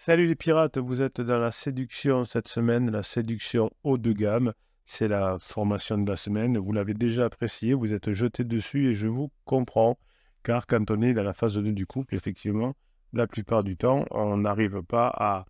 Salut les pirates, vous êtes dans la séduction cette semaine, la séduction haut de gamme. C'est la formation de la semaine. Vous l'avez déjà apprécié, vous êtes jeté dessus et je vous comprends. Car quand on est dans la phase 2 du couple, effectivement, la plupart du temps, on n'arrive pas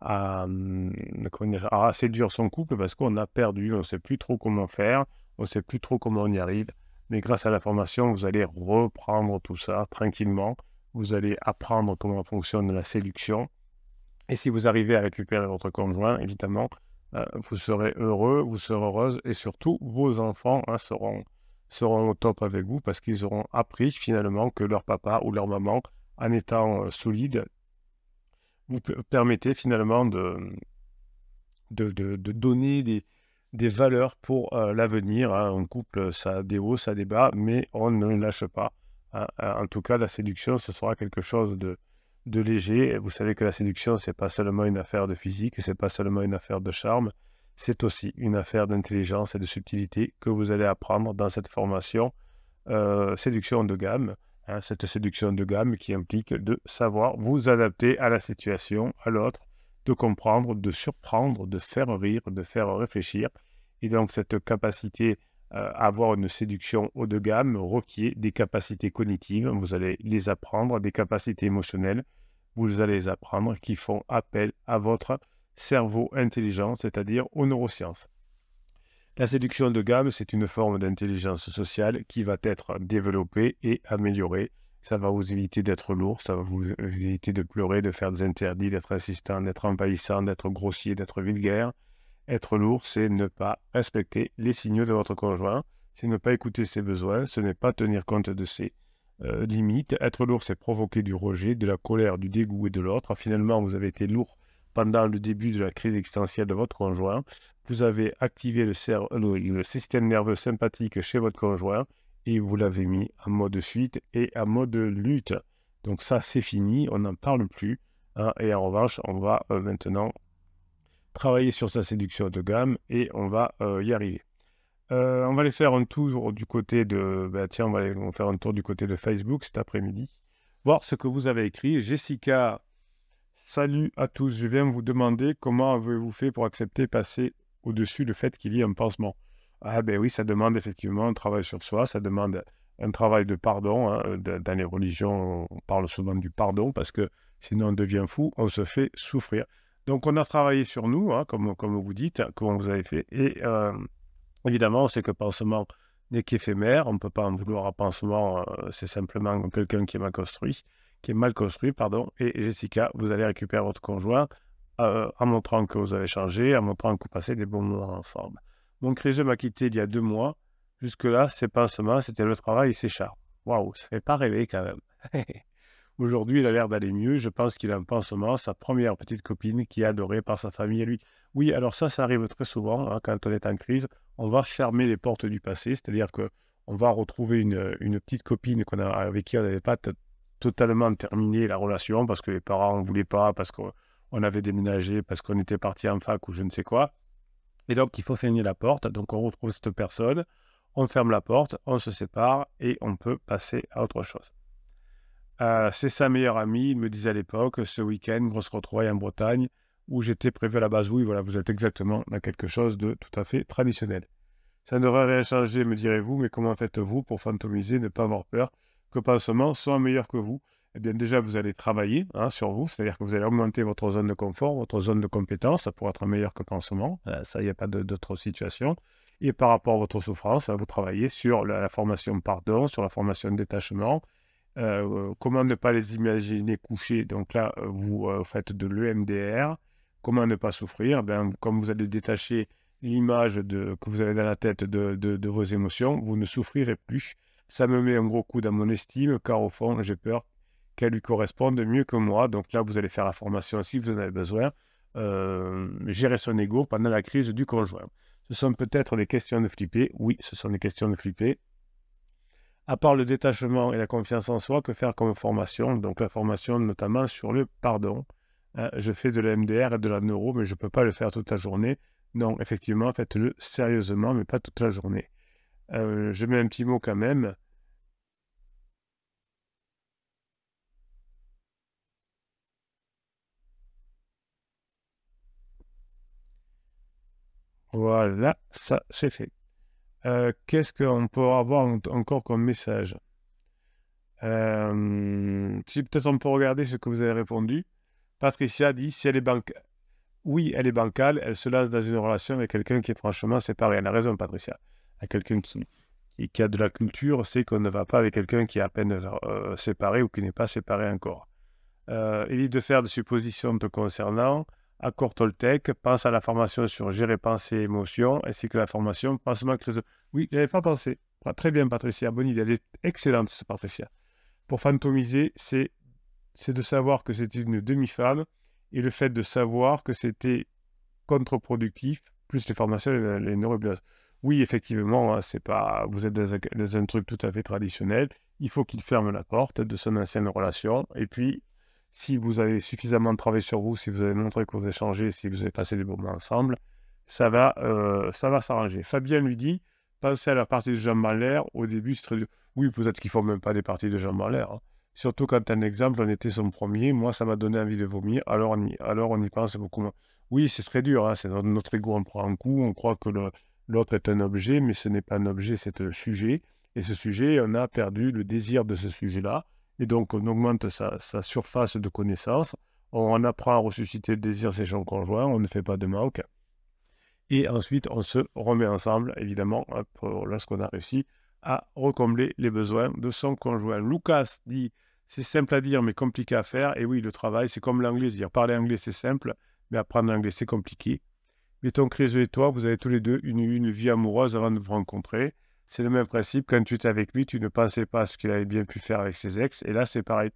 comment dire, à séduire son couple parce qu'on a perdu, on ne sait plus trop comment faire, on ne sait plus trop comment on y arrive. Mais grâce à la formation, vous allez reprendre tout ça tranquillement. Vous allez apprendre comment fonctionne la séduction. Et si vous arrivez à récupérer votre conjoint, évidemment, vous serez heureux, vous serez heureuse et surtout, vos enfants seront au top avec vous parce qu'ils auront appris finalement que leur papa ou leur maman, en étant solide, vous permettez finalement de donner des valeurs pour l'avenir. Hein. Un couple, ça a des hauts, ça a des bas, mais on ne lâche pas. Hein. En tout cas, la séduction, ce sera quelque chose de léger. Et vous savez que la séduction, c'est pas seulement une affaire de physique, c'est pas seulement une affaire de charme, c'est aussi une affaire d'intelligence et de subtilité que vous allez apprendre dans cette formation séduction de gamme. Hein, cette séduction de gamme qui implique de savoir vous adapter à la situation, à l'autre, de comprendre, de surprendre, de faire rire, de faire réfléchir. Et donc cette capacité à avoir une séduction haut de gamme requiert des capacités cognitives, vous allez les apprendre, des capacités émotionnelles, vous allez les apprendre qui font appel à votre cerveau intelligent, c'est-à-dire aux neurosciences. La séduction de gamme, c'est une forme d'intelligence sociale qui va être développée et améliorée. Ça va vous éviter d'être lourd, ça va vous éviter de pleurer, de faire des interdits, d'être insistant, d'être envahissant, d'être grossier, d'être vulgaire. Être lourd, c'est ne pas respecter les signaux de votre conjoint, c'est ne pas écouter ses besoins, ce n'est pas tenir compte de ses limites. Être lourd, c'est provoquer du rejet, de la colère, du dégoût et de l'autre. Finalement, vous avez été lourd pendant le début de la crise existentielle de votre conjoint. Vous avez activé le système nerveux sympathique chez votre conjoint et vous l'avez mis en mode fuite et en mode lutte. Donc ça, c'est fini, on n'en parle plus. Hein, et en revanche, on va maintenant travailler sur sa séduction de gamme et on va y arriver. On va aller faire un tour du côté de... tiens, on va faire un tour du côté de Facebook cet après-midi. Voir ce que vous avez écrit. Jessica, salut à tous. Je viens vous demander comment avez-vous fait pour accepter passer au-dessus le fait qu'il y ait un pansement. Ah ben oui, ça demande effectivement un travail sur soi, ça demande un travail de pardon. Hein. Dans les religions, on parle souvent du pardon parce que sinon on devient fou, on se fait souffrir. Donc on a travaillé sur nous, hein, comme vous dites, comment vous avez fait. Et évidemment, on sait que pansement n'est qu'éphémère, on ne peut pas en vouloir à pansement, c'est simplement quelqu'un qui est mal construit, pardon. Et Jessica, vous allez récupérer votre conjoint en montrant que vous avez changé, en montrant que vous passez des bons moments ensemble. Mon Crézeux m'a quitté il y a 2 mois. Jusque-là, ces pansements, c'était le travail et ses charmes. Waouh, ça ne fait pas rêver quand même. Aujourd'hui, il a l'air d'aller mieux. Je pense qu'il a un pansement, sa première petite copine qui est adorée par sa famille et lui. Oui, alors ça arrive très souvent hein, quand on est en crise. On va fermer les portes du passé, c'est-à-dire qu'on va retrouver une petite copine avec qui on n'avait pas totalement terminé la relation parce que les parents ne voulaient pas, parce qu'on avait déménagé, parce qu'on était parti en fac ou je ne sais quoi. Et donc, il faut fermer la porte. Donc, on retrouve cette personne, on ferme la porte, on se sépare et on peut passer à autre chose. C'est sa meilleure amie, il me disait à l'époque, ce week-end, grosse retrouvaille en Bretagne, où j'étais prévu à la base. Oui, voilà, vous êtes exactement dans quelque chose de tout à fait traditionnel. Ça ne devrait rien changer, me direz-vous, mais comment faites-vous pour fantomiser, ne pas avoir peur que Pansement soit meilleur que vous? Eh bien, déjà, vous allez travailler hein, sur vous, c'est-à-dire que vous allez augmenter votre zone de confort, votre zone de compétence, ça pourra être meilleur que Pansement, ça, il n'y a pas d'autre situation. Et par rapport à votre souffrance, vous travaillez sur la formation pardon, sur la formation de détachement, comment ne pas les imaginer couchés. Donc là, vous faites de l'EMDR. Comment ne pas souffrir? Comme vous allez détacher l'image que vous avez dans la tête de vos émotions, vous ne souffrirez plus. Ça me met un gros coup dans mon estime, car au fond, j'ai peur qu'elle lui corresponde mieux que moi. Donc là, vous allez faire la formation si vous en avez besoin. Gérer son ego pendant la crise du conjoint. Ce sont peut-être des questions de flipper. Oui, ce sont des questions de flipper. À part le détachement et la confiance en soi, que faire comme formation? Donc la formation notamment sur le pardon. Je fais de la MDR et de la neuro, mais je ne peux pas le faire toute la journée. Non, effectivement, faites-le sérieusement, mais pas toute la journée. Je mets un petit mot quand même. Voilà, ça c'est fait. Qu'est-ce qu'on peut avoir encore comme message? Si peut-être on peut regarder ce que vous avez répondu. Patricia dit, si elle est bancale, oui, elle est bancale, elle se lance dans une relation avec quelqu'un qui est franchement séparé. Elle a raison, Patricia. À quelqu'un qui a de la culture, c'est qu'on ne va pas avec quelqu'un qui est à peine séparé ou qui n'est pas séparé encore. Évite de faire des suppositions te concernant. Accord Toltec, pense à la formation sur gérer pensée et émotion, ainsi que la formation pansement créatif. Oui, je n'avais pas pensé. Très bien, Patricia, bonne idée. Elle est excellente, cette Patricia. Pour fantomiser, c'est de savoir que c'était une demi-femme et le fait de savoir que c'était contre-productif, plus les formations et les neurohypnoses. Oui, effectivement, hein, c'est pas, vous êtes dans un truc tout à fait traditionnel. Il faut qu'il ferme la porte de son ancienne relation. Et puis, si vous avez suffisamment travaillé sur vous, si vous avez montré que vous échangez, si vous avez passé des moments ensemble, ça va s'arranger. Fabien lui dit, pensez à la partie de jambes en l'air. Au début, c'est très dur. Oui, peut-être qu'ils ne font même pas des parties de jambes en l'air. Hein. Surtout quand un exemple, on était son premier. Moi, ça m'a donné envie de vomir. Alors, on y pense beaucoup moins. Oui, c'est très dur. Hein. C'est notre ego, on prend un coup. On croit que l'autre est un objet, mais ce n'est pas un objet, c'est un sujet. Et ce sujet, on a perdu le désir de ce sujet-là. Et donc, on augmente sa surface de connaissance. On apprend à ressusciter le désir chez son conjoint. On ne fait pas de manque. Et ensuite, on se remet ensemble, évidemment, lorsqu'on a réussi à recombler les besoins de son conjoint. Lucas dit, c'est simple à dire, mais compliqué à faire. Et oui, le travail, c'est comme l'anglais. C'est-à-dire, parler anglais, c'est simple, mais apprendre l'anglais, c'est compliqué. Mettons que Crézeux et toi, vous avez tous les deux une vie amoureuse avant de vous rencontrer. C'est le même principe. Quand tu étais avec lui, tu ne pensais pas à ce qu'il avait bien pu faire avec ses ex. Et là, c'est pareil.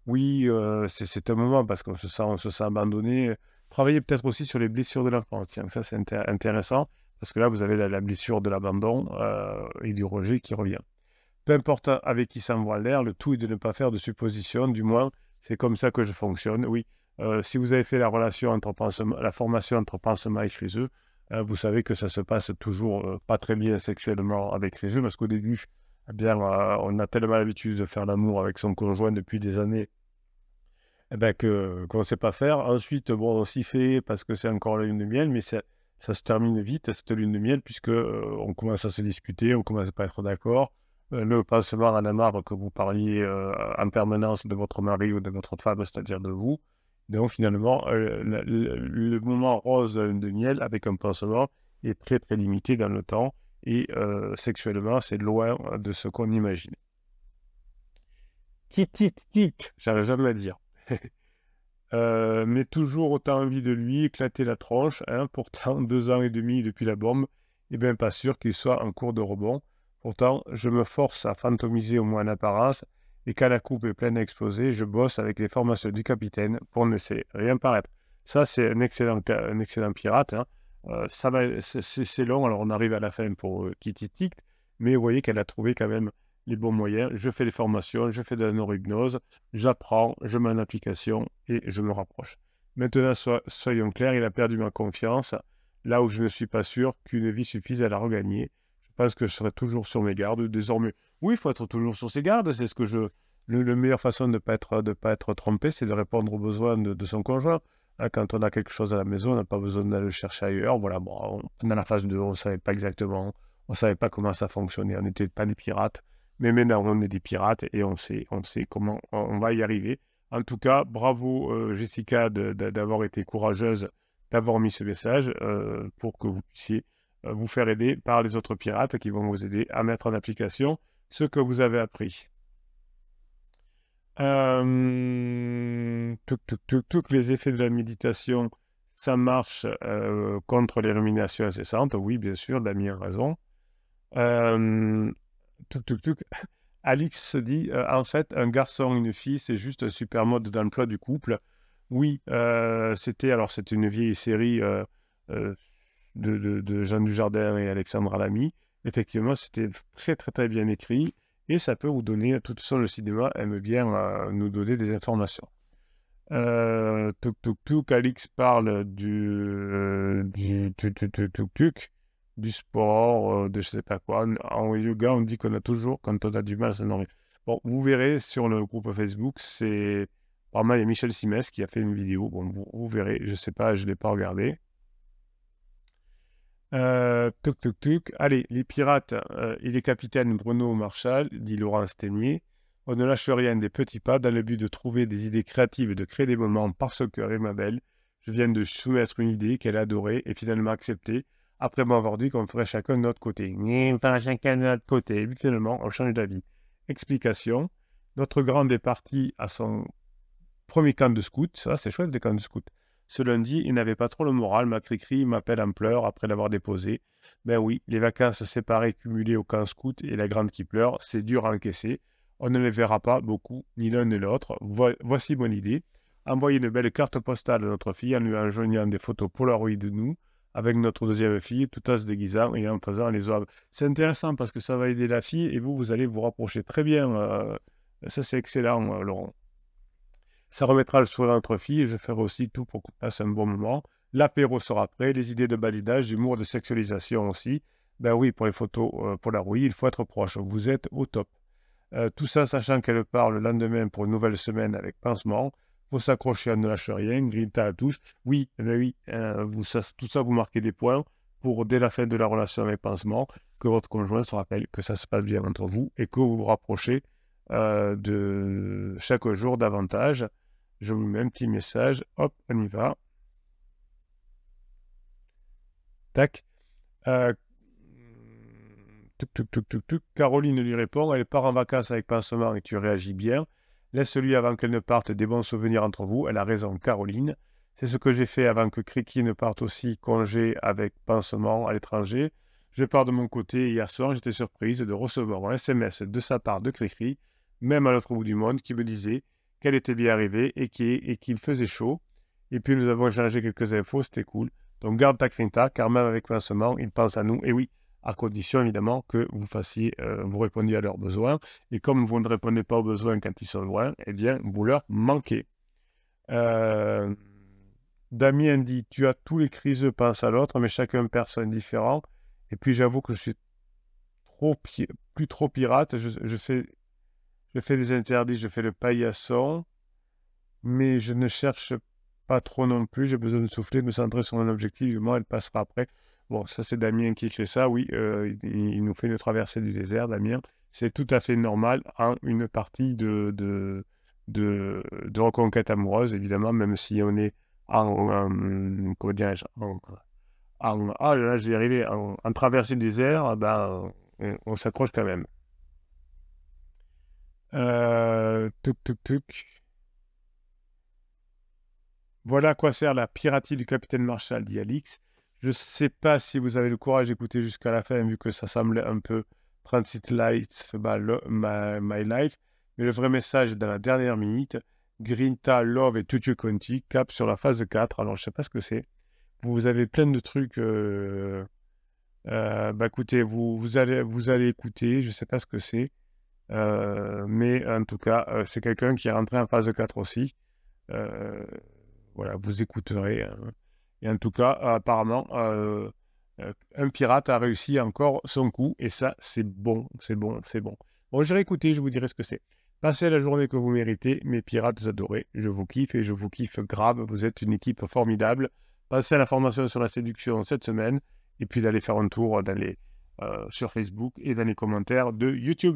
Oui, c'est un moment parce qu'on se sent abandonné. Travaillez peut-être aussi sur les blessures de l'enfance. Tiens, ça, c'est intéressant parce que là, vous avez la blessure de l'abandon et du rejet qui revient. Peu importe avec qui s'envoie l'air, le tout est de ne pas faire de suppositions. Du moins, c'est comme ça que je fonctionne. Oui, si vous avez fait la formation entre pansement et chez eux, vous savez que ça se passe toujours pas très bien sexuellement avec les eux parce qu'au début, eh bien, on a tellement l'habitude de faire l'amour avec son conjoint depuis des années eh ben, qu'on ne sait pas faire. Ensuite, bon, on s'y fait parce que c'est encore la lune de miel, mais ça se termine vite, cette lune de miel, puisque on commence à se disputer, on commence à pas être d'accord. Le pansement en a marre que vous parliez en permanence de votre mari ou de votre femme, c'est-à-dire de vous. Donc finalement, le moment rose de la lune de miel avec un pansement est très très limité dans le temps et sexuellement, c'est loin de ce qu'on imagine. Tic, j'arrive jamais à dire. Mais toujours autant envie de lui éclater la tronche. Hein, pourtant, 2 ans et demi depuis la bombe, et bien pas sûr qu'il soit en cours de rebond. Pourtant, je me force à fantomiser au moins en apparence, et quand la coupe est pleine à exploser, je bosse avec les formations du capitaine pour ne laisser rien paraître. Ça, c'est un excellent pirate. Hein. C'est long, alors on arrive à la fin pour Kitty Tic, mais vous voyez qu'elle a trouvé quand même les bons moyens. Je fais les formations, je fais de la neurohypnose, j'apprends, je mets en application et je me rapproche. Maintenant, soyons clairs, il a perdu ma confiance, là où je ne suis pas sûr qu'une vie suffise à la regagner. Je pense que je serai toujours sur mes gardes. Désormais, oui, il faut être toujours sur ses gardes. C'est ce que la meilleure façon de ne pas être trompé, c'est de répondre aux besoins de son conjoint. Hein, quand on a quelque chose à la maison, on n'a pas besoin d'aller le chercher ailleurs. Voilà, bon, pendant la phase 2, on ne savait pas exactement, on ne savait pas comment ça fonctionnait. On n'était pas des pirates. Mais maintenant, on est des pirates et on sait comment on va y arriver. En tout cas, bravo Jessica d'avoir été courageuse, d'avoir mis ce message pour que vous puissiez vous faire aider par les autres pirates qui vont vous aider à mettre en application ce que vous avez appris. Les effets de la méditation, ça marche contre les ruminations incessantes. Oui, bien sûr, Damien a raison. Alix dit, en fait, un garçon, une fille, c'est juste un super mode d'emploi du couple. Oui, c'était une vieille série de Jean Dujardin et Alexandre Lamy. Effectivement, c'était très, très, très bien écrit et ça peut vous donner, de toute façon, le cinéma aime bien nous donner des informations. Alix parle du sport, de je sais pas quoi. En yoga, on dit qu'on a toujours, quand on a du mal à se nourrir. Bon, vous verrez sur le groupe Facebook, c'est... Apparemment, il y a Michel Simès qui a fait une vidéo. Bon, vous verrez, je sais pas, je ne l'ai pas regardé. Tuc, tuc, tuc. Allez, les pirates et les capitaines Bruno Marshall, dit Laurent Sténier, on ne lâche rien des petits pas dans le but de trouver des idées créatives et de créer des moments parce que Emma Belle, je viens de soumettre une idée qu'elle adorait et finalement acceptée après m'avoir dit qu'on ferait chacun de notre côté. Enfin, chacun de notre côté. Et puis finalement, on change d'avis. Explication. Notre grande est partie à son premier camp de scout. Ça, c'est chouette, les camps de scout. Ce lundi, il n'avait pas trop le moral. Ma cri-cri m'appelle en pleurs après l'avoir déposé. Ben oui, les vacances séparées cumulées au camp scout et la grande qui pleure, c'est dur à encaisser. On ne les verra pas beaucoup, ni l'un ni l'autre. Voici mon idée. Envoyer une belle carte postale à notre fille en lui enjoignant des photos Polaroid de nous, avec notre deuxième fille, tout en se déguisant et en faisant les oeuvres. C'est intéressant parce que ça va aider la fille et vous allez vous rapprocher très bien. Ça, c'est excellent, Laurent. Ça remettra le sourire à notre fille et je ferai aussi tout pour qu'on passe un bon moment. L'apéro sera prêt, les idées de balinage, d'humour, de sexualisation aussi. Ben oui, pour les photos Polaroid, il faut être proche. Vous êtes au top. Tout ça, sachant qu'elle part le lendemain pour une nouvelle semaine avec pansement. Faut s'accrocher à ne lâche rien, grinta à tous. Oui, ben oui, tout ça, vous marquez des points pour, dès la fin de la relation avec pansement, que votre conjoint se rappelle que ça se passe bien entre vous et que vous vous rapprochez de chaque jour davantage. Je vous mets un petit message. Hop, on y va. Tac. Caroline lui répond. Elle part en vacances avec pansement et tu réagis bien. Laisse-lui avant qu'elle ne parte des bons souvenirs entre vous. Elle a raison, Caroline. C'est ce que j'ai fait avant que Criki ne parte aussi congé avec pansement à l'étranger. Je pars de mon côté. Hier soir, j'étais surprise de recevoir un SMS de sa part de Cricri, même à l'autre bout du monde, qui me disait qu'elle était bien arrivée et qu'il faisait chaud. Et puis nous avons échangé quelques infos, c'était cool. Donc garde ta crinta, car même avec pansement, ils pensent à nous. Et oui, à condition évidemment que vous répondiez à leurs besoins. Et comme vous ne répondez pas aux besoins quand ils sont loin, eh bien, vous leur manquez. Damien dit, tu as tous les criseux pensent à l'autre, mais chacun personne différent. Et puis j'avoue que je suis plus trop pirate. Je fais des interdits, je fais le paillasson, mais je ne cherche pas trop non plus. J'ai besoin de souffler, de me centrer sur mon objectif. Du moment, elle passera après. Bon, ça c'est Damien qui fait ça, oui. Il nous fait une traversée du désert, Damien. C'est tout à fait normal en une partie de reconquête amoureuse, évidemment, même si on est comment dirais-je, ah là, je vais y arriver, en traversée du désert, ben, on s'accroche quand même. Tuc. Voilà à quoi sert la piraterie du capitaine Marshall, dit Alix. Je ne sais pas si vous avez le courage d'écouter jusqu'à la fin, vu que ça semblait un peu Transit Lights my life. Mais le vrai message est dans la dernière minute. Grinta, Love et Tutu Conti cap sur la phase 4. Alors, je ne sais pas ce que c'est. Vous avez plein de trucs. Bah, écoutez, vous allez écouter. Je ne sais pas ce que c'est. Mais en tout cas, c'est quelqu'un qui est rentré en phase 4 aussi. Voilà, vous écouterez. Et en tout cas, apparemment, un pirate a réussi encore son coup. Et ça, c'est bon, c'est bon, c'est bon. Bon, j'irai écouter, je vous dirai ce que c'est. Passez la journée que vous méritez, mes pirates adorés. Je vous kiffe et je vous kiffe grave. Vous êtes une équipe formidable. Passez à la formation sur la séduction cette semaine. Et puis d'aller faire un tour sur Facebook et dans les commentaires de YouTube.